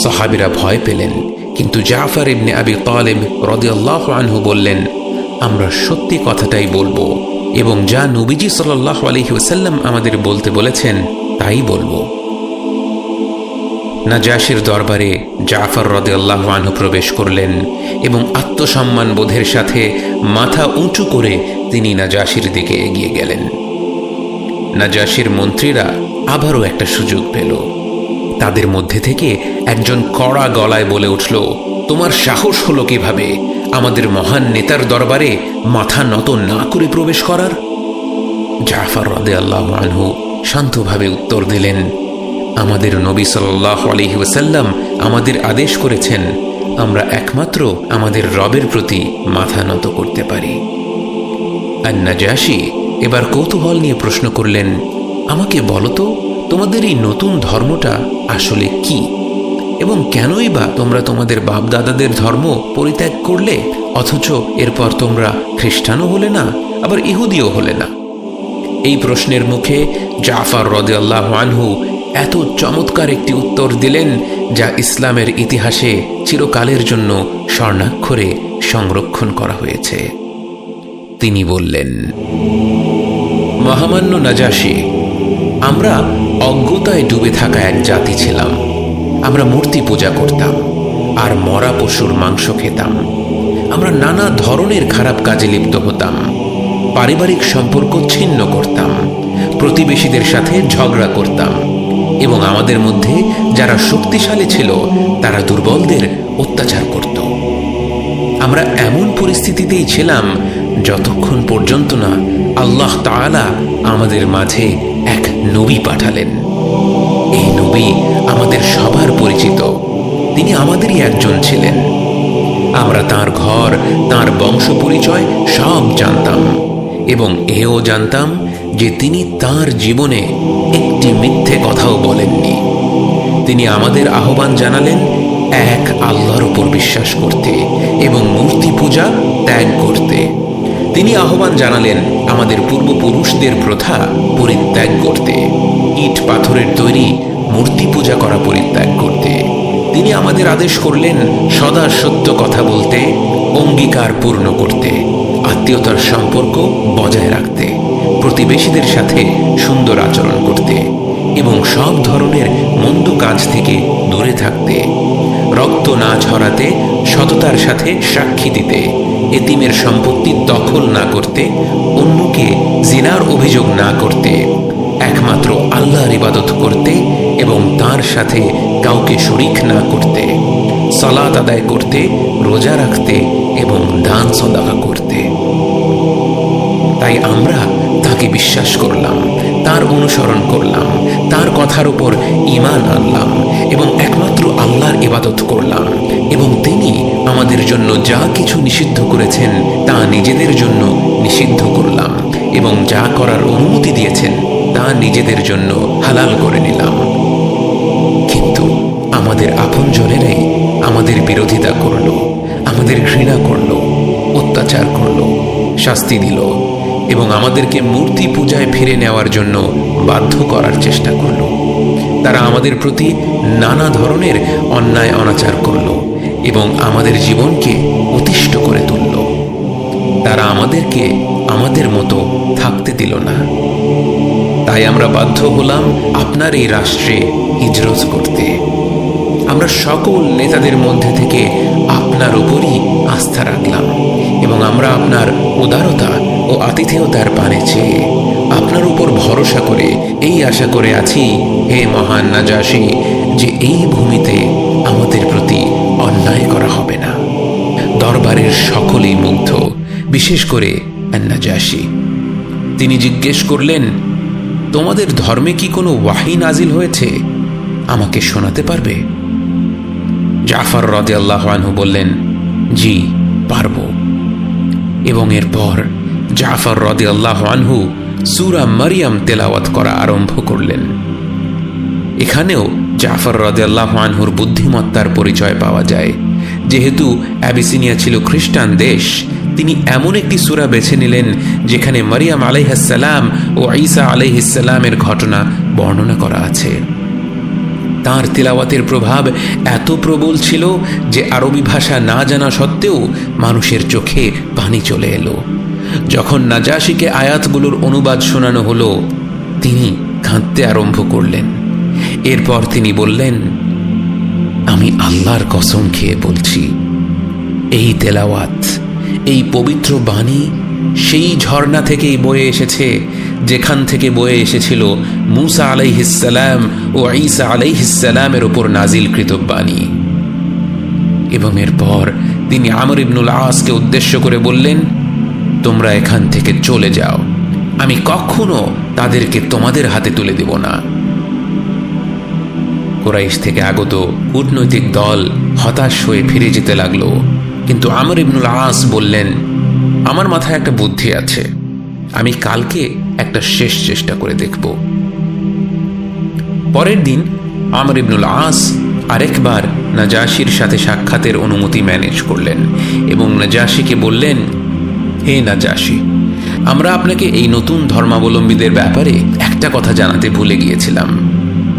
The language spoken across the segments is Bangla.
সাহাবীরা ভয় পেলেন, কিন্তু জাফর ইবনে আবি তালেব রাদিয়াল্লাহু আনহু বললেন, আমরা সত্যি কথাটাই বলবো এবং যা নবীজি সাল্লাল্লাহু আলাইহি ওয়াসাল্লাম আমাদের বলতে বলেছেন তাই বলবো। নাজাশির দরবারে জাফর রাদিয়াল্লাহু আনহু প্রবেশ করলেন এবং আত্মসম্মান বোধের সাথে মাথা উঁচু করে তিনি নাজাশির দিকে এগিয়ে গেলেন। নাজাশির মন্ত্রীরা আবারও একটা সুযোগ পেল। তাদের মধ্যে থেকে একজন কড়া গলায় বলে উঠল, তোমার সাহস হলো কিভাবে আমাদের মহান নেতার দরবারে মাথা নত না করে প্রবেশ করার? জাফর রাদিয়াল্লাহু আনহু শান্তভাবে উত্তর দিলেন, আমাদের নবী সাল্লাল্লাহু আলাইহি ওয়াসাল্লাম আমাদের আদেশ করেছেন আমরা একমাত্র আমাদের রবের প্রতি মাথা নত করতে পারি। আর নাজাশি এবার কৌতূহল নিয়ে প্রশ্ন করলেন, আমাকে বলো তো, তোমাদের এই নতুন ধর্মটা আসলে কি এবং কেনই বা তোমরা তোমাদের বাপদাদাদের ধর্ম পরিত্যাগ করলে, অথচ এরপর তোমরা খ্রিস্টানও হলে না, আবার ইহুদিও হলে না? এই প্রশ্নের মুখে জাফর রাদিয়াল্লাহু আনহু এত চমৎকার একটি উত্তর দিলেন যা ইসলামের ইতিহাসে চিরকালের জন্য স্বর্ণাক্ষরে সংরক্ষণ করা হয়েছে। তিনি বললেন, মহামান্য নাজাশি, আমরা অজ্ঞতায় ডুবে থাকা এক জাতি ছিলাম। আমরা মূর্তি পূজা করতাম আর মরা পশুর মাংস খেতাম। আমরা নানা ধরনের খারাপ কাজে লিপ্ত হতাম, পারিবারিক সম্পর্ক ছিন্ন করতাম, প্রতিবেশীদের সাথে ঝগড়া করতাম এবং আমাদের মধ্যে যারা শক্তিশালী ছিল তারা দুর্বলদের অত্যাচার করত। আমরা এমন পরিস্থিতিতেই ছিলাম যতক্ষণ পর্যন্ত না আল্লাহ তাআলা আমাদের মাঝে এক নবী পাঠালেন। এই নবী আমাদের সবার পরিচিত, তিনি আমাদেরই একজন ছিলেন। আমরা তার ঘর, তার বংশ পরিচয় সব জানতাম এবং এও জানতাম যে তিনি তার জীবনে একটি মিথ্যে কথাও বলেননি। তিনি আমাদের আহ্বান জানালেন এক আল্লাহর উপর বিশ্বাস করতে এবং মূর্তি পূজা ত্যাগ করতে। তিনি আহ্বান জানালেন আমাদের পূর্বপুরুষদের প্রথা পরিত্যাগ করতে, ইট পাথরের তৈরি মূর্তি পূজা করা পরিত্যাগ করতে। তিনি আমাদের আদেশ করলেন সদা সত্য কথা বলতে, অঙ্গীকার পূর্ণ করতে, আত্মীয়তার সম্পর্ক বজায় রাখতে, প্রতিবেশীদের সাথে সুন্দর আচরণ করতে এবং সব ধরনের মন্দ কাজ থেকে দূরে থাকতে, রক্ত না ঝরাতে, সততার সাথে সাক্ষী দিতে, এতিমের সম্পত্তি দখল না করতে, অন্যকে জিনার অভিযোগ না করতে, একমাত্র আল্লাহর ইবাদত করতে এবং তার সাথে কাউকে শরীক না করতে, সালাত আদায় করতে, রোজা রাখতে এবং দান সদাকা করতে। তাই আমরা তাকে বিশ্বাস করলাম, তার অনুসরণ করলাম, তার কথার উপর ঈমান আনলাম এবং একমাত্র আল্লাহর ইবাদত করলাম এবং তিনি আমাদের জন্য যা কিছু নিষিদ্ধ করেছেন তা নিজেদের জন্য নিষিদ্ধ করলাম এবং যা করার অনুমতি দিয়েছেন তা নিজেদের জন্য হালাল করে নিলাম। কিন্তু আমাদের আপনজনেরাই আমাদের বিরোধিতা করল, আমাদের ঘৃণা করল, অত্যাচার করল, শাস্তি দিল এবং আমাদেরকে মূর্তি পূজায় ফিরে নেওয়ার জন্য বাধ্য করার চেষ্টা করল। তারা আমাদের প্রতি নানা ধরনের অন্যায় অনাচার করল এবং আমাদের জীবনকে অতিষ্ঠ করে তুলল। তারা আমাদেরকে আমাদের মতো থাকতে দিল না। তাই আমরা বাধ্য হলাম আপনার এই রাষ্ট্রে হিজরত করতে। আমরা সকল নেতাদের মধ্যে থেকে আপনার উপরই আস্থা রাখলাম এবং আমরা আপনার উদারতা ও আতিথেয়তার পানে চেয়ে আপনার উপর ভরসা করে এই আশা করে আছি, হে মহান নাজাশি, যে এই ভূমিতে আমাদের প্রতি অন্যায় করা হবে না। দরবারের সকলেই মুগ্ধ, বিশেষ করে নাজাশি। তিনি জিজ্ঞেস করলেন, তোমাদের ধর্মে কি কোনো ওয়াহী নাজিল হয়েছে? আমাকে শোনাতে পারবে? জাফর রাদিয়াল্লাহু আনহু বললেন, জি, পারব। এবং এরপর জাফর রাদিয়াল্লাহু আনহু সূরা মারইয়াম তেলাওয়াত করা আরম্ভ করলেন। এখানেও জাফর রাদিয়াল্লাহু আনহুর বুদ্ধিমত্তার পরিচয় পাওয়া যায়। যেহেতু অ্যাবিসিনিয়া ছিল খ্রিস্টান দেশ, তিনি এমন একটি সূরা বেছে নিলেন যেখানে মারইয়াম আলাইহিস সালাম ও ঈসা আলাইহিস সালামের ঘটনা বর্ণনা করা আছে। তাঁর তিলাওয়াতের প্রভাব এত প্রবল ছিল যে আরবি ভাষা না জানা সত্ত্বেও মানুষের চোখে পানি চলে এলো। যখন নাজাশিকে আয়াতগুলোর অনুবাদ শোনানো হলো, তিনি কাঁদতে আরম্ভ করলেন। এরপর তিনি বললেন, আমি আল্লাহর কসম খেয়ে বলছি, এই তেলাওয়াত, এই পবিত্র বাণী সেই ঝর্ণা থেকেই বয়ে এসেছে যেখান থেকে বয়ে এসেছিল মূসা আলাইহিসসালাম ও ঈসা আলাইহিসসালামের উপর নাজিলকৃত বাণী। এবং এরপর তিনি আমর ইবনুল আসকে উদ্দেশ্য করে বললেন, তোমরা এখান থেকে চলে যাও, আমি কখনো তাদেরকে তোমাদের হাতে তুলে দেব না। কুরাইশ থেকে আগত কূটনৈতিক দল হতাশ হয়ে ফিরে যেতে লাগলো, কিন্তু আমর ইবনুল আস বললেন, আমার মাথায় একটা বুদ্ধি আছে, আমি কালকে একটা শেষ চেষ্টা করে দেখব। পরের দিন আমর ইবনুল আস আরেকবার নাজাশির সাথে সাক্ষাতের অনুমতি ম্যানেজ করলেন এবং নাজাশিকে বললেন, হে নাজাশি, আমরা আপনাকে এই নতুন ধর্মাবলম্বীদের ব্যাপারে একটা কথা জানাতে ভুলে গিয়েছিলাম।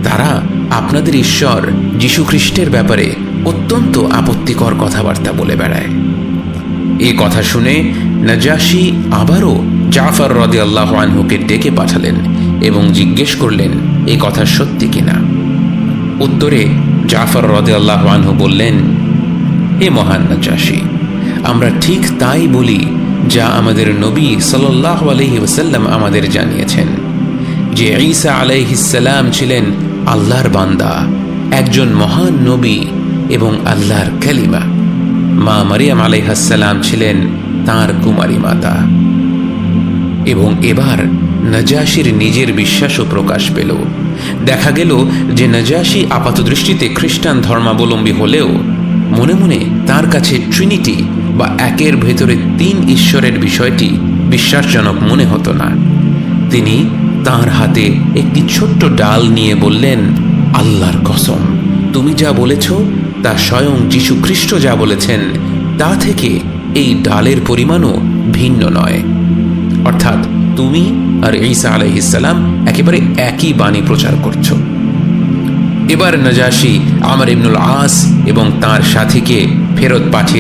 তারা আপনাদের ঈশ্বর যীশু খ্রিস্টের ব্যাপারে অত্যন্ত আপত্তিকর কথাবার্তা বলে বেড়ায়। এই কথা শুনে নাজাশি আবারও জাফর রাদিয়াল্লাহু আনহুকে ডেকে পাঠালেন এবং জিজ্ঞেস করলেন এই কথা সত্যি কিনা। উত্তরে জাফর রাদিয়াল্লাহু আনহু বললেন, হে মহান নাজাশি, আমরা ঠিক তাই বলি যা আমাদের নবী সাল্লাল্লাহু আলাইহি ওয়াসাল্লাম আমাদের জানিয়েছেন, যে ঈসা আলাইহিসসালাম ছিলেন আল্লাহর বান্দা, একজন মহান নবী এবং আল্লাহর কালিমা। মা মারিয়াম আলাইহিসসালাম ছিলেন তাঁর কুমারী মাতা। এবং এবার নাজাশির নিজের বিশ্বাসও প্রকাশ পেল। দেখা গেল যে নাজাশি আপাতদৃষ্টিতে খ্রিস্টান ধর্মাবলম্বী হলেও মনে মনে তার কাছে ট্রিনিটি বা একের ভেতরে তিন ঈশ্বরের বিষয়টি বিশ্বাসজনক মনে হতো না। তিনি তার হাতে একটি ছোট্ট ডাল নিয়ে বললেন, আল্লাহর কসম, তুমি যা বলেছ তা স্বয়ং যীশু খ্রিস্ট যা বলেছেন তা থেকে এই ডালের পরিমাণও ভিন্ন নয়। অর্থাৎ তুমি আর ঈসা আলাইহিসসালাম একেবারে একই বাণী প্রচার করছো। এবার নাজাশি আমর ইবনুল আস এবং তাঁর সাথীকে ফেরত পাঠিয়ে